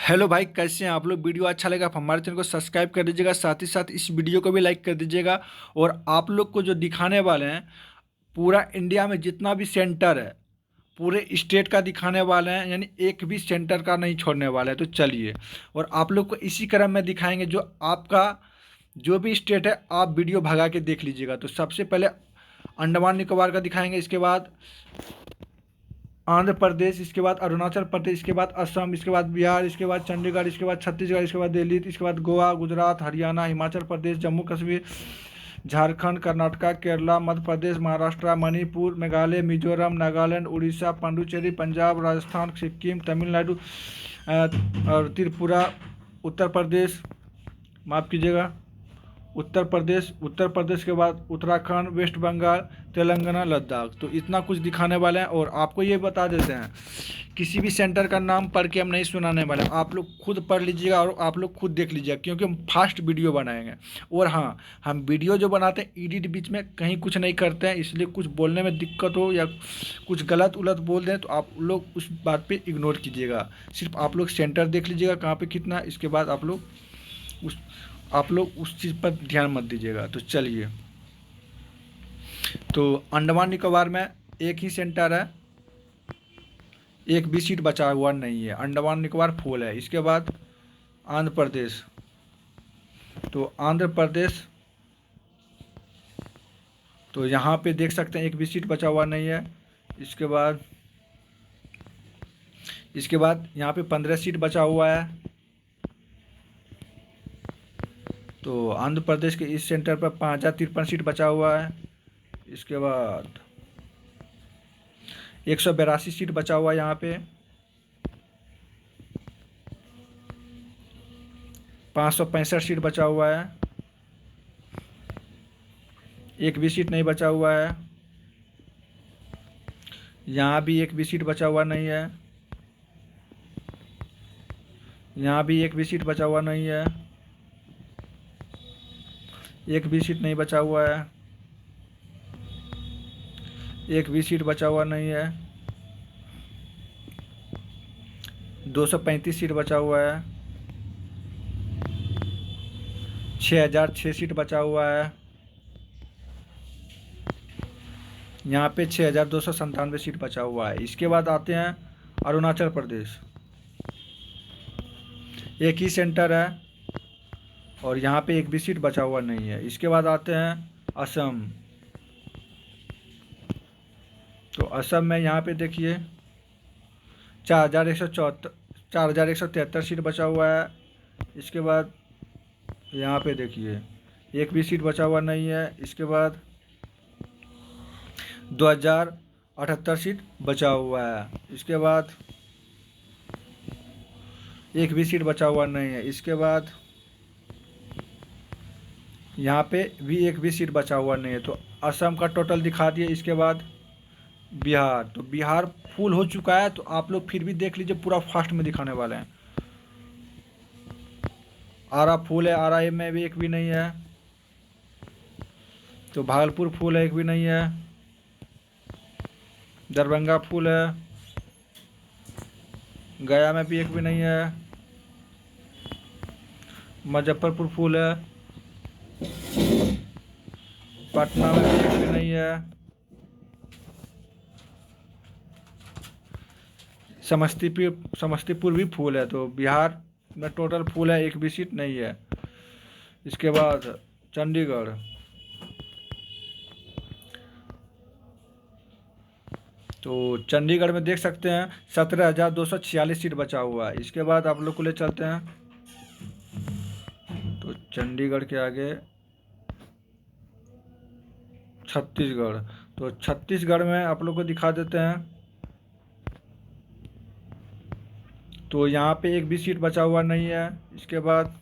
Hello भाई, कैसे हैं आप लोग। वीडियो अच्छा लगा आप हमारे चैनल को सब्सक्राइब कर दीजिएगा, साथ ही साथ इस वीडियो को भी लाइक कर दीजिएगा। और आप लोग को जो दिखाने वाले हैं, पूरा इंडिया में जितना भी सेंटर है पूरे स्टेट का दिखाने वाले हैं, यानी एक भी सेंटर का नहीं छोड़ने वाले हैं। तो चलिए, और आप लोग को इसी क्रम में दिखाएंगे जो आपका जो भी स्टेट है, आप वीडियो भगा के देख लीजिएगा। तो सबसे पहले अंडमान निकोबार का दिखाएंगे, इसके बाद आंध्र प्रदेश, इसके बाद अरुणाचल प्रदेश, इसके बाद असम, इसके बाद बिहार, इसके बाद चंडीगढ़, इसके बाद छत्तीसगढ़, इसके बाद दिल्ली, इसके बाद गोवा, गुजरात, हरियाणा, हिमाचल प्रदेश, जम्मू कश्मीर, झारखंड, कर्नाटका, केरला, मध्य प्रदेश, महाराष्ट्र, मणिपुर, मेघालय, मिजोरम, नागालैंड, उड़ीसा, पांडुचेरी, पंजाब, राजस्थान, सिक्किम, तमिलनाडु और त्रिपुरा, उत्तर प्रदेश, माफ़ कीजिएगा, उत्तर प्रदेश के बाद उत्तराखंड, वेस्ट बंगाल, तेलंगाना, लद्दाख। तो इतना कुछ दिखाने वाले हैं। और आपको ये बता देते हैं, किसी भी सेंटर का नाम पढ़ के हम नहीं सुनाने वाले, आप लोग खुद पढ़ लीजिएगा और आप लोग खुद देख लीजिएगा, क्योंकि हम फास्ट वीडियो बनाएंगे। और हाँ, हम वीडियो जो बनाते हैं एडिट बीच में कहीं कुछ नहीं करते हैं, इसलिए कुछ बोलने में दिक्कत हो या कुछ गलत उलट बोल दें तो आप लोग उस बात पर इग्नोर कीजिएगा। सिर्फ आप लोग सेंटर देख लीजिएगा कहाँ पर कितना, इसके बाद उस आप लोग उस चीज़ पर ध्यान मत दीजिएगा। तो चलिए, तो अंडमान निकोबार में एक ही सेंटर है, एक भी सीट बचा हुआ नहीं है, अंडमान निकोबार फुल है। इसके बाद आंध्र प्रदेश, तो आंध्र प्रदेश, तो यहाँ पे देख सकते हैं एक भी सीट बचा हुआ नहीं है। इसके बाद यहाँ पे 15 सीट बचा हुआ है। तो आंध्र प्रदेश के इस सेंटर पर 5053 सीट बचा हुआ है। इसके बाद 182 सीट बचा हुआ है यहाँ पे, 565 सीट बचा हुआ है, एक भी सीट नहीं बचा हुआ है। यहाँ भी एक भी सीट बचा हुआ नहीं है, यहाँ भी एक भी सीट बचा हुआ नहीं है, एक भी सीट नहीं बचा हुआ है, एक भी सीट बचा हुआ नहीं है, 235 सीट बचा हुआ है, 6006 सीट बचा हुआ है, यहाँ पे 6297 सीट बचा हुआ है। इसके बाद आते हैं अरुणाचल प्रदेश, एक ही सेंटर है और यहाँ पे एक भी सीट बचा हुआ नहीं है। इसके बाद आते हैं असम, तो असम में यहाँ पे देखिए 4173 सीट बचा हुआ है। इसके बाद यहाँ पे देखिए एक भी सीट बचा हुआ नहीं है। इसके बाद 2078 सीट बचा हुआ है। इसके बाद एक भी सीट बचा हुआ नहीं है। इसके बाद यहाँ पे भी एक भी सीट बचा हुआ नहीं है। तो असम का टोटल दिखा दिए। इसके बाद बिहार, तो बिहार फुल हो चुका है। तो आप लोग फिर भी देख लीजिए, पूरा फास्ट में दिखाने वाले हैं। आरा फुल है, आरा में भी एक भी नहीं है। तो भागलपुर फुल है, एक भी नहीं है। दरभंगा फुल है, गया में भी एक भी नहीं है। मुजफ्फरपुर फुल है, पटना में भी एक भी नहीं है। समस्तीपुर भी फुल है। तो बिहार में टोटल फुल है, एक भी सीट नहीं है। इसके बाद चंडीगढ़, तो चंडीगढ़ में देख सकते हैं 17,246 सीट बचा हुआ है। इसके बाद आप लोग को ले चलते हैं, तो चंडीगढ़ के आगे छत्तीसगढ़, तो छत्तीसगढ़ में आप लोग को दिखा देते हैं। तो यहाँ पे एक भी सीट बचा हुआ नहीं है। इसके बाद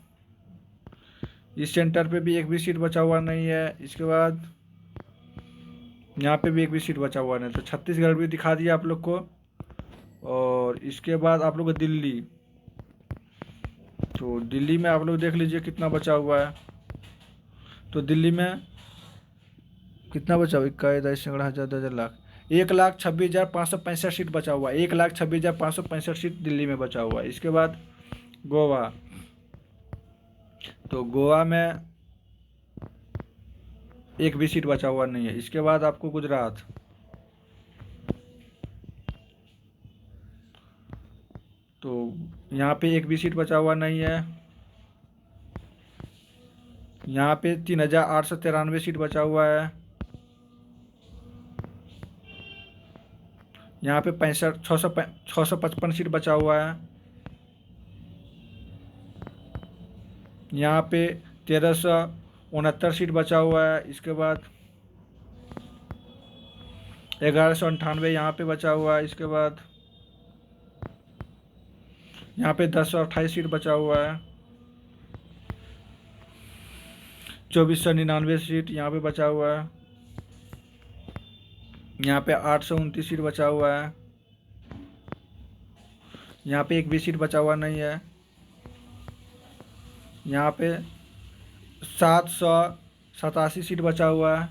इस सेंटर पे भी एक भी सीट बचा हुआ नहीं है। इसके बाद यहाँ पे भी एक भी सीट बचा हुआ नहीं। तो छत्तीसगढ़ भी दिखा दिया आप लोग को। और इसके बाद आप लोग को दिल्ली, तो दिल्ली में आप लोग देख लीजिए कितना बचा हुआ है। तो दिल्ली में कितना बचा हुआ, 1,26,565 सीट बचा हुआ है। 1,26,565 सीट दिल्ली में बचा हुआ है। इसके बाद गोवा। तो गोवा में एक भी सीट बचा हुआ नहीं है। इसके बाद आपको गुजरात, तो यहाँ पे एक भी सीट बचा हुआ नहीं है। यहाँ पे 3893 सीट बचा हुआ है। यहाँ पे 655 सीट बचा हुआ है। यहाँ पे 1369 सीट बचा हुआ है। इसके बाद 1198 यहाँ पे बचा हुआ है। इसके बाद यहाँ पे 1028 सीट बचा हुआ है। 2499 सीट यहाँ पे बचा हुआ है। यहाँ पे 829 सीट बचा हुआ है। यहाँ पे एक भी सीट बचा हुआ नहीं है। यहाँ पे 787 सीट बचा हुआ है।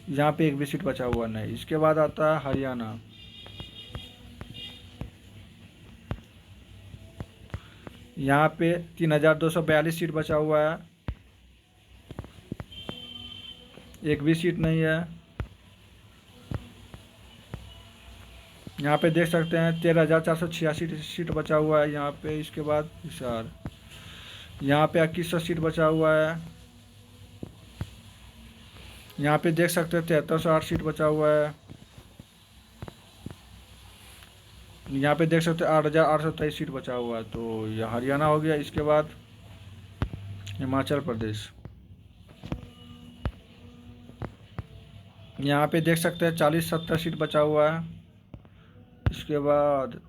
यहाँ पे एक भी सीट बचा हुआ नहीं। इसके बाद आता है हरियाणा। यहाँ पे 3242 सीट बचा हुआ है। एक भी सीट नहीं है। यहाँ पे देख सकते हैं 13,486 सीट बचा हुआ है यहाँ पे। इसके बाद हिसार, यहाँ पे 2100 सीट बचा हुआ है। यहाँ पे देख सकते हैं 7308 सीट बचा हुआ है। यहाँ पे देख सकते हैं 8823 सीट बचा हुआ है। तो यह हरियाणा हो गया। इसके बाद हिमाचल प्रदेश, यहाँ पे देख सकते हैं 4070 सीट बचा हुआ है। इसके बाद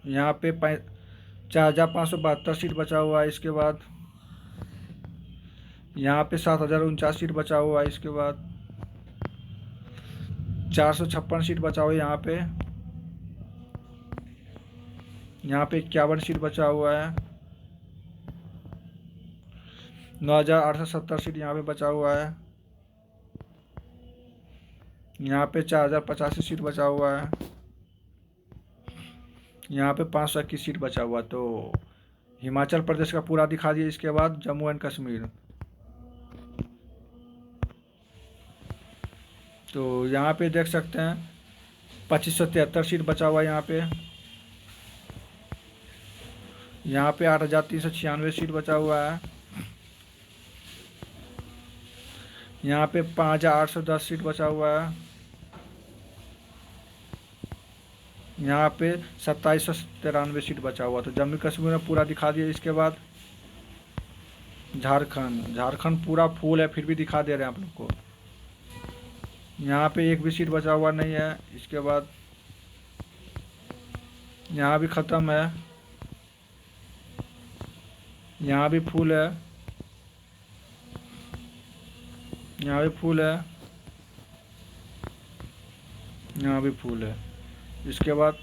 यहाँ पे 4572 सीट बचा हुआ है। इसके बाद यहाँ पे 7049 सीट बचा हुआ है। इसके बाद 456 सीट बचा हुआ है। यहाँ पे 51 सीट बचा हुआ है। 9870 सीट यहाँ पे बचा हुआ है। यहाँ पे 4085 सीट बचा हुआ है। यहाँ पे 521 सीट बचा हुआ। तो हिमाचल प्रदेश का पूरा दिखा दिया। इसके बाद जम्मू एंड कश्मीर, तो यहाँ पे देख सकते हैं 2573 सीट बचा हुआ है। यहाँ पे 8396 सीट बचा हुआ है। यहाँ पे 5810 सीट बचा हुआ है। यहाँ पे 2793 सीट बचा हुआ। तो जम्मू कश्मीर में पूरा दिखा दिया। इसके बाद झारखंड पूरा फुल है, फिर भी दिखा दे रहे हैं आप लोग को। यहाँ पे एक भी सीट बचा हुआ नहीं है। इसके बाद यहाँ भी ख़त्म है। यहाँ भी फुल है। यहाँ भी फुल है। यहाँ भी फुल है। इसके बाद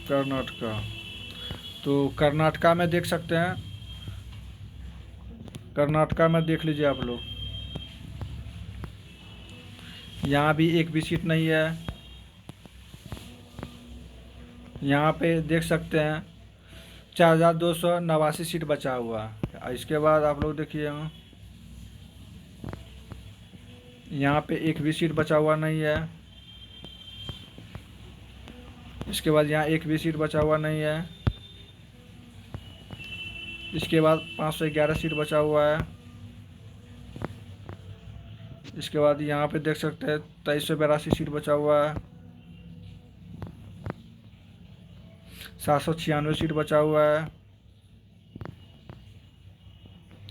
कर्नाटका, तो कर्नाटका में देख सकते हैं, कर्नाटका में देख लीजिए आप लोग, यहाँ भी एक भी सीट नहीं है। यहाँ पे देख सकते हैं 4289 सीट बचा हुआ। इसके बाद आप लोग देखिए यहाँ पे एक भी सीट बचा हुआ नहीं है। इसके बाद यहाँ एक भी सीट बचा हुआ नहीं है। इसके बाद 511 सीट बचा हुआ है। इसके बाद यहाँ पे देख सकते हैं 2382 सीट बचा हुआ है। 796 सीट बचा हुआ है।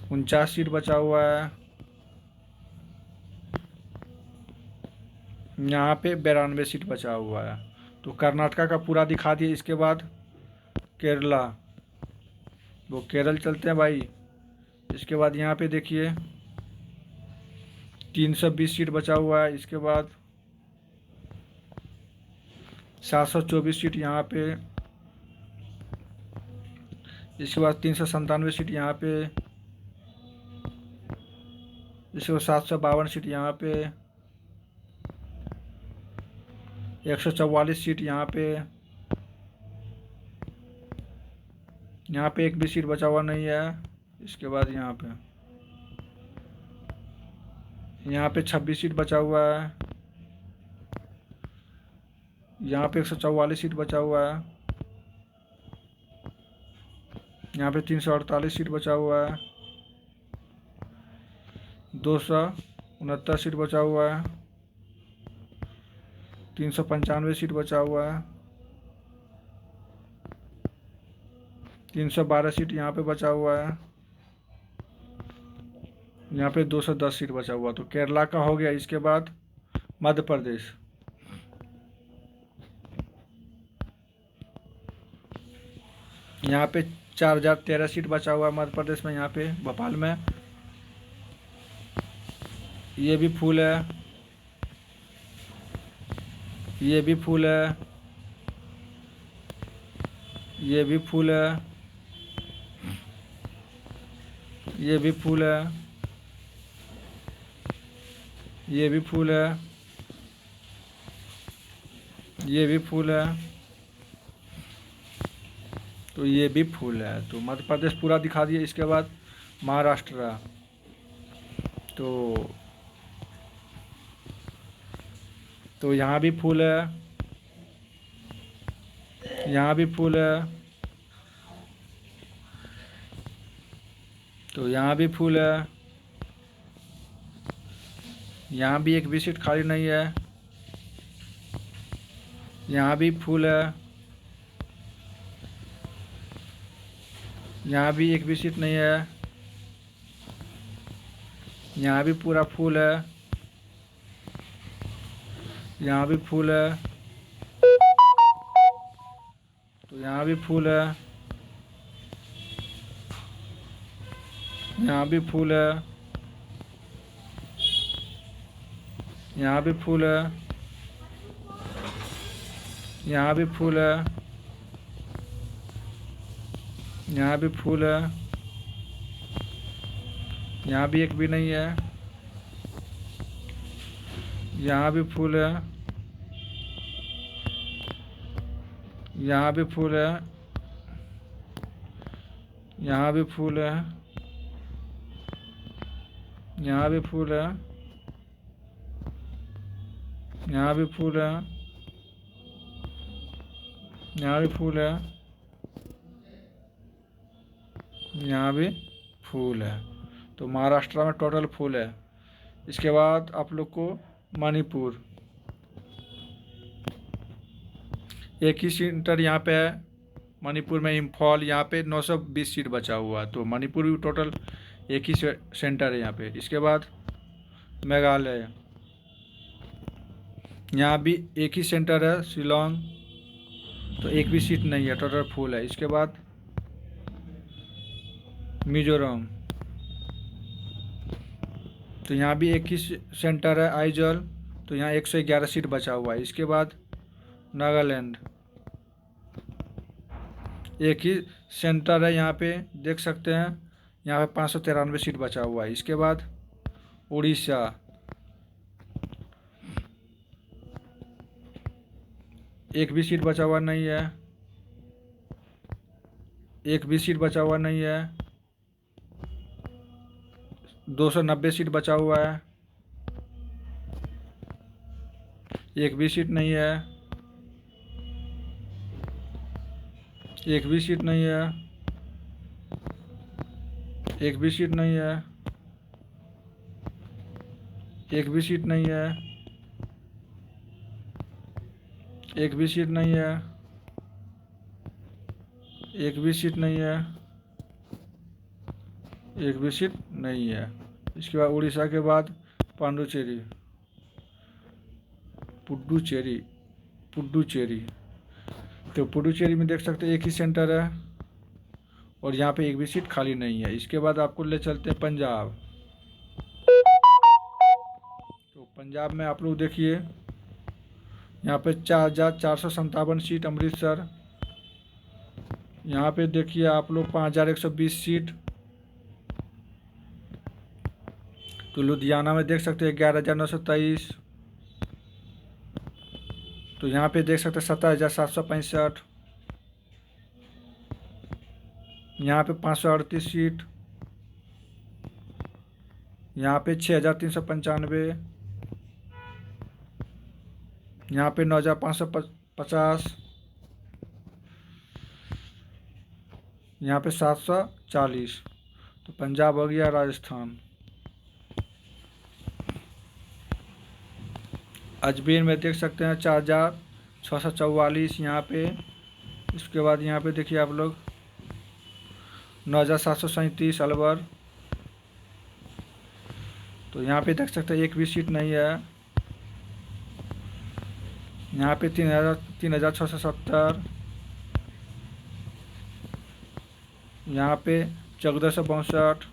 49 सीट बचा हुआ है। यहाँ पे 92 सीट बचा हुआ है। तो कर्नाटका का पूरा दिखा दिए। इसके बाद केरला, वो केरल चलते हैं भाई। इसके बाद यहाँ पे देखिए 320 सीट बचा हुआ है। इसके बाद 724 सीट यहाँ पे। इसके बाद 397 सीट यहाँ पे। इसके बाद 752 सीट यहाँ पे। 144 सीट यहाँ पे एक भी सीट बचा हुआ नहीं है। इसके बाद यहाँ पे 26 सीट बचा हुआ है। यहाँ पे 144 सीट बचा हुआ है। यहाँ पे 348 सीट बचा हुआ है। 269 सीट बचा हुआ है। 395 सीट बचा हुआ है। 312 सीट यहाँ पे बचा हुआ है। यहाँ पे 210 सीट बचा हुआ। तो केरला का हो गया। इसके बाद मध्य प्रदेश। यहाँ पे 4013 सीट बचा हुआ है मध्य प्रदेश में। यहाँ पे भोपाल में ये भी फुल है। ये भी फुल है। ये भी फुल है। ये भी फुल है। ये भी फुल है। ये भी फुल है। तो ये भी फुल है। तो मध्य प्रदेश पूरा दिखा दिए। इसके बाद महाराष्ट्र। तो यहाँ भी फुल है। यहाँ भी फुल है। तो यहाँ भी फुल है। यहाँ भी एक भी सीट खाली नहीं है। यहाँ भी फुल है। यहाँ भी एक भी सीट नहीं है। यहाँ भी पूरा फुल है। यहाँ भी फुल है। तो यहाँ भी फुल है। यहाँ भी फुल है। यहाँ भी फुल है। यहाँ भी फुल है। यहाँ भी फुल है। यहाँ भी एक भी नहीं है। यहाँ भी फुल है। यहाँ भी फुल है। यहाँ भी फुल है। यहाँ भी फुल है। यहाँ भी फुल है। यहाँ भी फुल है। यहाँ भी फुल है। तो महाराष्ट्र में टोटल फुल है। इसके बाद आप लोग को मणिपुर। एक ही सेंटर यहाँ पे है मणिपुर में, इम्फॉल। यहाँ पे 920 सीट बचा हुआ है। तो मणिपुर भी टोटल एक ही सेंटर है यहाँ पे। इसके बाद मेघालय। यहाँ भी एक ही सेंटर है, शिलोंग। तो एक भी सीट नहीं है, टोटल फुल है। इसके बाद मिजोरम। तो यहाँ भी एक ही सेंटर है, आइजल। तो यहाँ 111 सीट बचा हुआ है। इसके बाद नागालैंड। एक ही सेंटर है, यहाँ पे देख सकते हैं। यहाँ पे 593 सीट बचा हुआ है। इसके बाद उड़ीसा। एक भी सीट बचा हुआ नहीं है। एक भी सीट बचा हुआ नहीं है। 290 सीट बचा हुआ है। एक भी सीट नहीं है। एक भी सीट नहीं है। एक भी सीट नहीं है। एक भी सीट नहीं है। एक भी सीट नहीं है। एक भी सीट नहीं है। एक भी सीट नहीं है। इसके बाद उड़ीसा के बाद पांडुचेरी, पुडुचेरी, पुडुचेरी। तो पुडुचेरी में देख सकते हैं एक ही सेंटर है और यहाँ पे एक भी सीट खाली नहीं है। इसके बाद आपको ले चलते हैं पंजाब। तो पंजाब में आप लोग देखिए, यहाँ पे 4457 सीट अमृतसर। यहाँ पे देखिए आप लोग 5120 सीट। तो लुधियाना में देख सकते हैं 11923। तो यहाँ पे देख सकते हैं 17,765, यहाँ पे 538 सीट, यहाँ पे 6,395, यहाँ पे 9,550, यहाँ पे 740। तो पंजाब हो गया, राजस्थान। अजमेर में देख सकते हैं 4,644 यहाँ पे। इसके बाद यहाँ पे देखिए आप लोग 9,737 अलवर। तो यहाँ पे देख सकते हैं एक भी सीट नहीं है। यहाँ पे 3,670, यहाँ पे 1,462,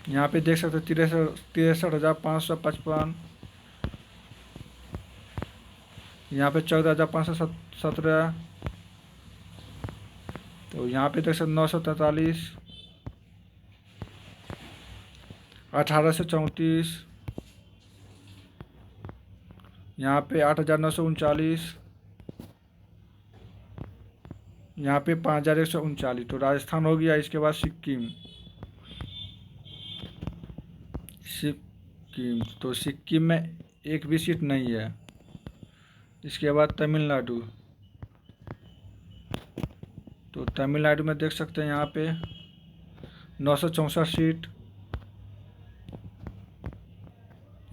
यहाँ पे देख सकते हैं 63,555, यहाँ पे 14,517। तो यहाँ पे देख सकते 943, 1,834, यहाँ पे 8,939, यहाँ पे 5,139। तो राजस्थान हो गया। इसके बाद सिक्किम। तो सिक्किम में एक भी सीट नहीं है। इसके बाद तमिलनाडु। तो तमिलनाडु में देख सकते हैं यहाँ पे 964 सीट,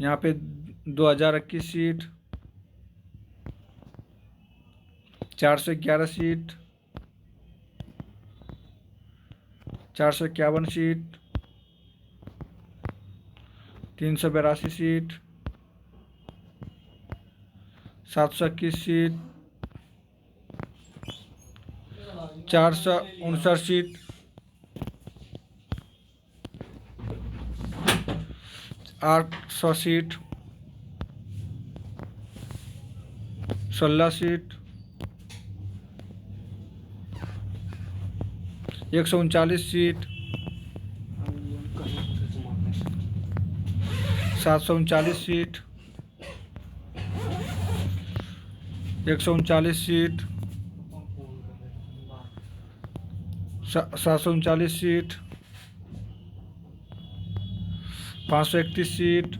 यहाँ पे 2,021 seat, 411 seat, 451 seat, 382 seat, 721 seat, 459 seat, 800 seat, 16 seat, 139 seat, 739 seat, 139 seat, 739 seat, 531 seat,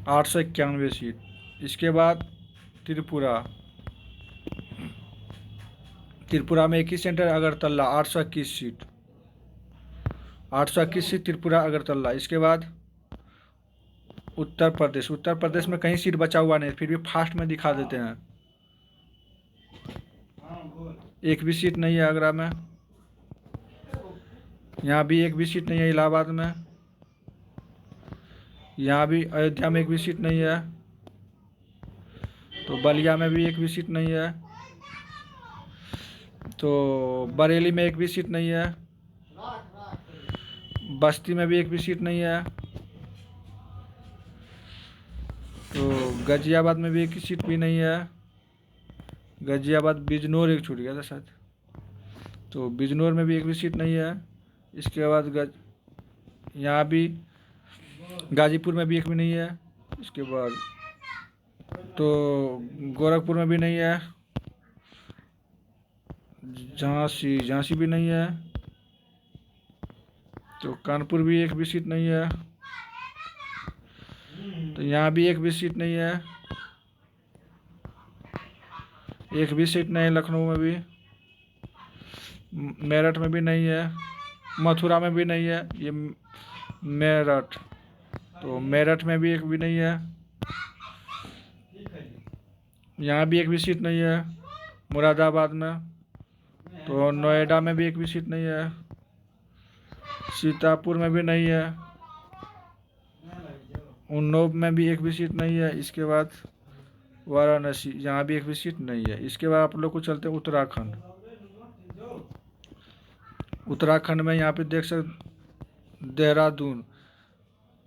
891 seat. इसके बाद त्रिपुरा। त्रिपुरा में एक ही centre, Agartala, 821 seat, 821 seat Tripura Agartala. इसके बाद उत्तर प्रदेश। उत्तर प्रदेश में कहीं सीट बचा हुआ नहीं, फिर भी फास्ट में दिखा देते हैं। एक भी सीट नहीं है आगरा में, यहाँ भी एक भी सीट नहीं है। इलाहाबाद में, यहाँ भी। अयोध्या में एक भी सीट नहीं है। तो बलिया में भी एक भी सीट नहीं है। तो बरेली में एक भी सीट नहीं है। बस्ती में भी एक भी सीट नहीं है। तो गाजियाबाद में भी एक ही सीट भी नहीं है। गाजियाबाद, बिजनौर एक छूट गया था शायद। तो बिजनौर में भी एक भी सीट नहीं है। इसके बाद यहाँ भी गाजीपुर में भी एक भी नहीं है। इसके बाद तो गोरखपुर में भी नहीं है। झांसी भी नहीं है। तो कानपुर भी एक भी सीट नहीं है। तो यहाँ भी एक भी सीट नहीं है। एक भी सीट नहीं है लखनऊ में भी। मेरठ में भी नहीं है। मथुरा में भी नहीं है। ये मेरठ। तो मेरठ में भी एक भी नहीं है। यहाँ भी एक भी सीट नहीं है। मुरादाबाद में। तो नोएडा में भी एक भी सीट नहीं है। सीतापुर में भी नहीं है। उन्नाव में भी एक भी सीट नहीं है। इसके बाद वाराणसी, यहाँ भी एक भी सीट नहीं है। इसके बाद आप लोग को चलते हैं उत्तराखंड। उत्तराखंड में यहाँ पे देख सकते देहरादून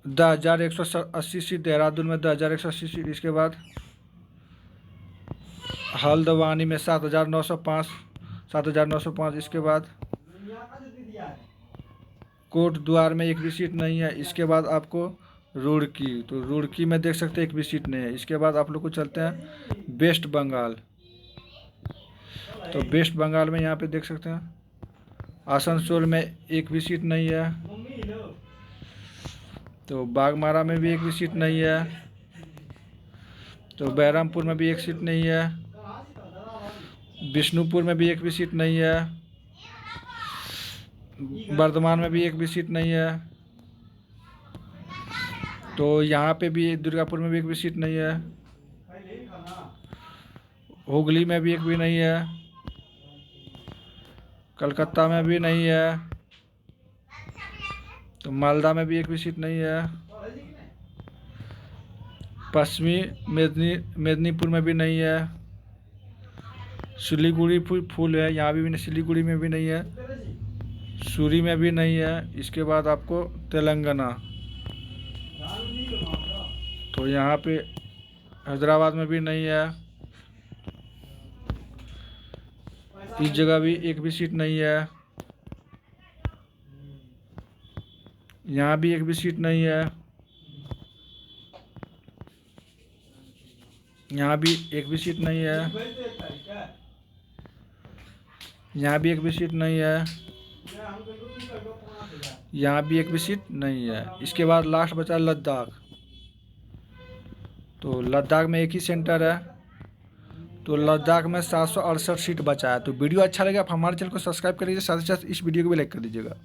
10,180 सीट, देहरादून में 10,180 सीट। इसके बाद हल्द्वानी में 7,905। इसके बाद कोटद्वार में एक भी सीट नहीं है। इसके बाद आपको रुड़की, तो रुड़की में देख सकते हैं एक भी सीट नहीं है। इसके बाद आप लोग को चलते हैं वेस्ट बंगाल। तो वेस्ट बंगाल में यहाँ पे देख सकते हैं आसनसोल में एक भी सीट नहीं है। तो बागमारा में भी एक भी सीट नहीं है। तो बहरामपुर में भी एक सीट नहीं है। बिष्णुपुर में भी एक भी सीट नहीं है। बर्धमान में भी एक भी सीट नहीं है। तो यहाँ पे भी दुर्गापुर में भी एक भी सीट नहीं है। हुगली में भी एक भी नहीं है। कलकत्ता में भी नहीं है। तो मालदा में भी एक भी सीट नहीं है। पश्चिमी मेदिनीपुर में भी नहीं है। सिलीगुड़ी फुल है, यहाँ भी सिलीगुड़ी में भी नहीं है। सूरी में भी नहीं है। इसके बाद आपको तेलंगाना, तो यहाँ पे हैदराबाद में भी नहीं है। इस जगह भी एक भी सीट नहीं है। यहाँ भी एक भी सीट नहीं है। यहाँ भी एक भी सीट नहीं है। यहाँ भी एक भी सीट नहीं है। यहाँ भी एक भी सीट नहीं है। इसके बाद लास्ट बचा लद्दाख। तो लद्दाख में एक ही सेंटर है। तो लद्दाख में 768 सीट बचा है। तो वीडियो अच्छा लगे आप हमारे चैनल को सब्सक्राइब कर लीजिए, साथ ही साथ इस वीडियो को भी लाइक कर दीजिएगा।